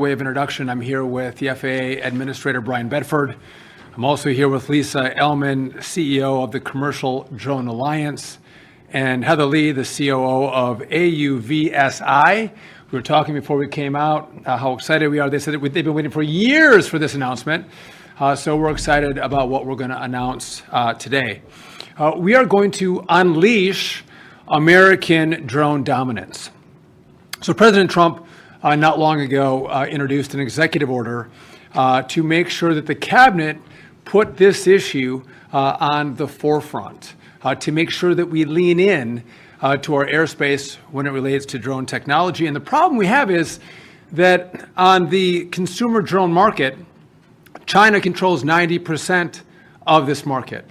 Way of introduction, I'm here with the FAA Administrator Brian Bedford. I'm also here with Lisa Ellman, CEO of the Commercial Drone Alliance, and Heather Lee, the COO of AUVSI. We were talking before we came out how excited we are. They said that they've been waiting for years for this announcement, so we're excited about what we're going to announce today. We are going to unleash American drone dominance. So President Trump not long ago introduced an executive order to make sure that the cabinet put this issue on the forefront, to make sure that we lean in to our airspace when it relates to drone technology. And the problem we have is that on the consumer drone market, China controls 90% of this market.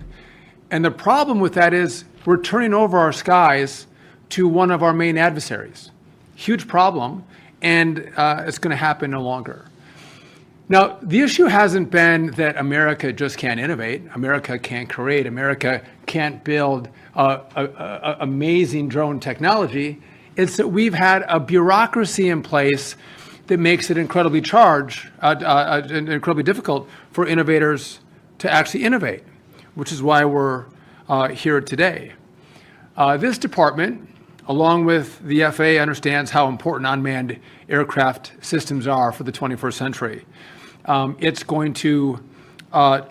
And the problem with that is we're turning over our skies to one of our main adversaries. Huge problem. And it's going to happen no longer. Now, the issue hasn't been that America just can't innovate, America can't create, America can't build amazing drone technology. It's that we've had a bureaucracy in place that makes it incredibly difficult for innovators to actually innovate, which is why we're here today. This department, along with the FAA, understands how important unmanned aircraft systems are for the 21st century. It's going to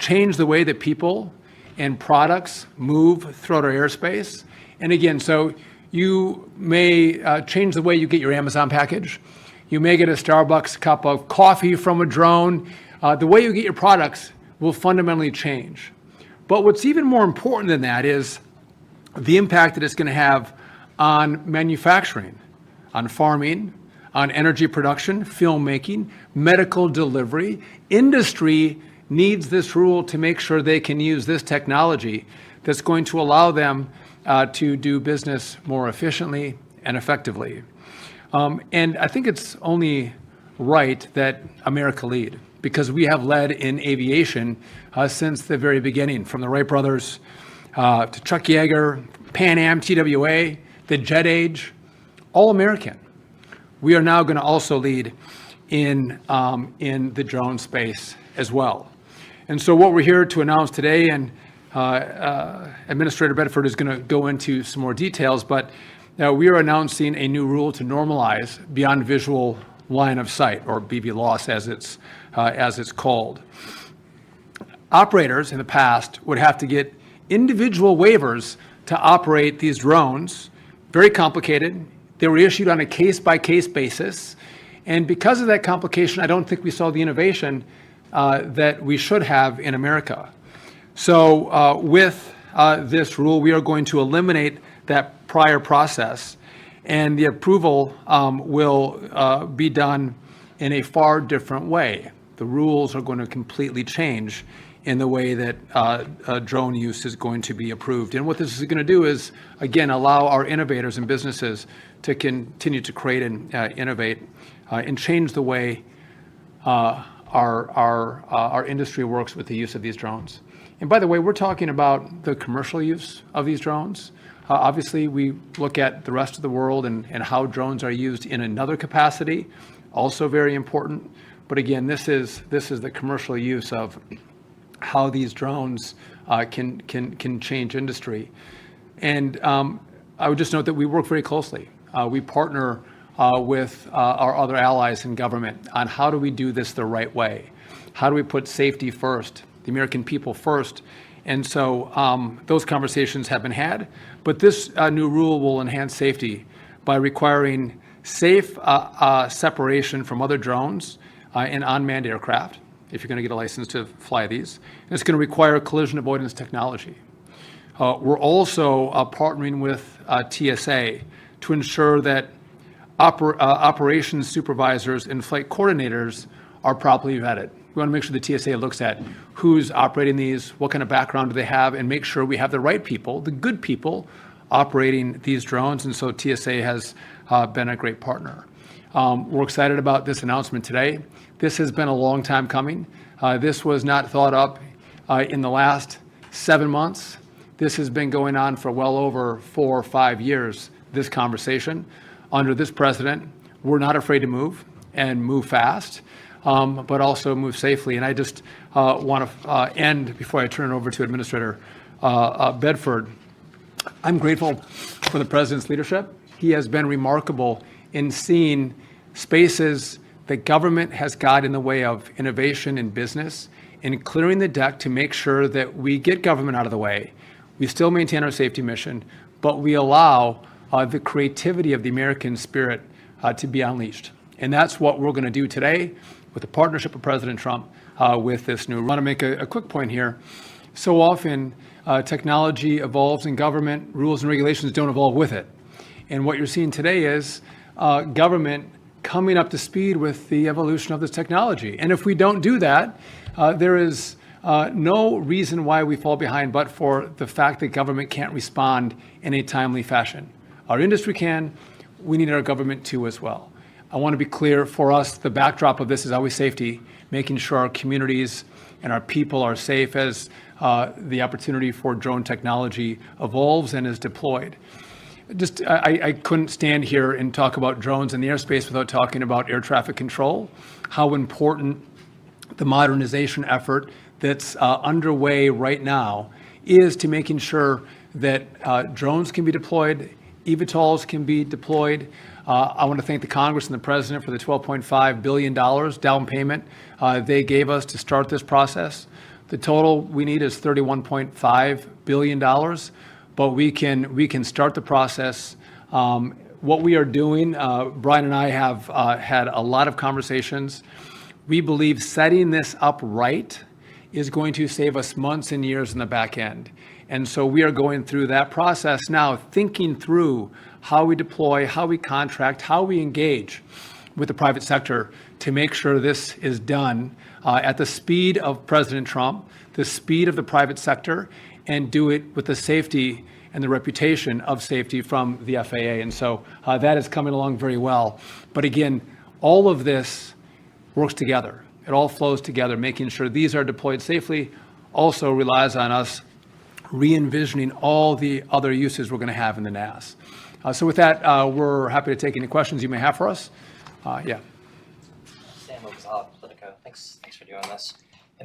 change the way that people and products move throughout our airspace. And again, so you may change the way you get your Amazon package. You may get a Starbucks cup of coffee from a drone. The way you get your products will fundamentally change. But what's even more important than that is the impact that it's going to have on manufacturing, on farming, on energy production, filmmaking, medical delivery. Industry needs this rule to make sure they can use this technology that's going to allow them to do business more efficiently and effectively. And I think it's only right that America lead, because we have led in aviation since the very beginning, from the Wright brothers to Chuck Yeager, Pan Am, TWA, the jet age, all American. We are now going to also lead in the drone space as well. And so what we're here to announce today, and Administrator Bedford is going to go into some more details, but we are announcing a new rule to normalize beyond visual line of sight, or BVLOS as it's called. Operators in the past would have to get individual waivers to operate these drones. Very complicated. They were issued on a case-by-case basis. And because of that complication, I don't think we saw the innovation that we should have in America. So with this rule, we are going to eliminate that prior process. And the approval will be done in a far different way. The rules are going to completely change in the way that drone use is going to be approved. And what this is going to do is, again, allow our innovators and businesses to continue to create and innovate and change the way our industry works with the use of these drones. And by the way, we're talking about the commercial use of these drones. Obviously, we look at the rest of the world and how drones are used in another capacity, also very important. But again, this is the commercial use of how these drones can change industry. And I would just note that we work very closely. We partner with our other allies in government on how do we do this the right way? How do we put safety first, the American people first? And so those conversations have been had, but this new rule will enhance safety by requiring safe separation from other drones and unmanned aircraft, if you're going to get a license to fly these. And it's going to require collision avoidance technology. We're also partnering with TSA to ensure that operations supervisors and flight coordinators are properly vetted. We want to make sure the TSA looks at who's operating these, what kind of background do they have, and make sure we have the right people, the good people, operating these drones. And so TSA has been a great partner. We're excited about this announcement today. This has been a long time coming. This was not thought up in the last 7 months. This has been going on for well over 4 or 5 years, this conversation. Under this president, we're not afraid to move, and move fast, but also move safely. And I just want to end, before I turn it over to Administrator Bedford, I'm grateful for the President's leadership. He has been remarkable in seeing spaces that government has got in the way of innovation and business, and clearing the deck to make sure that we get government out of the way. We still maintain our safety mission, but we allow the creativity of the American spirit to be unleashed. And that's what we're going to do today with the partnership of President Trump with this new. I want to make a quick point here. So often, technology evolves in government, rules and regulations don't evolve with it. And what you're seeing today is government coming up to speed with the evolution of this technology. And if we don't do that, there is no reason why we fall behind but for the fact that government can't respond in a timely fashion. Our industry can, we need our government to as well. I want to be clear, for us, the backdrop of this is always safety, making sure our communities and our people are safe as the opportunity for drone technology evolves and is deployed. I couldn't stand here and talk about drones in the airspace without talking about air traffic control, how important the modernization effort that's underway right now is to making sure that drones can be deployed, eVTOLs can be deployed. I want to thank the Congress and the President for the $12.5 billion down payment they gave us to start this process. The total we need is $31.5 billion, but we can start the process. What we are doing, Brian and I have had a lot of conversations. We believe setting this up right is going to save us months and years in the back end. And so we are going through that process now, thinking through how we deploy, how we contract, how we engage with the private sector to make sure this is done at the speed of President Trump, the speed of the private sector, and do it with the safety and the reputation of safety from the FAA. And so that is coming along very well. But again, all of this works together. It all flows together. Making sure these are deployed safely also relies on us re-envisioning all the other uses we're going to have in the NAS. So with that, we're happy to take any questions you may have for us. Yeah. Sam Politico. Thanks for doing this.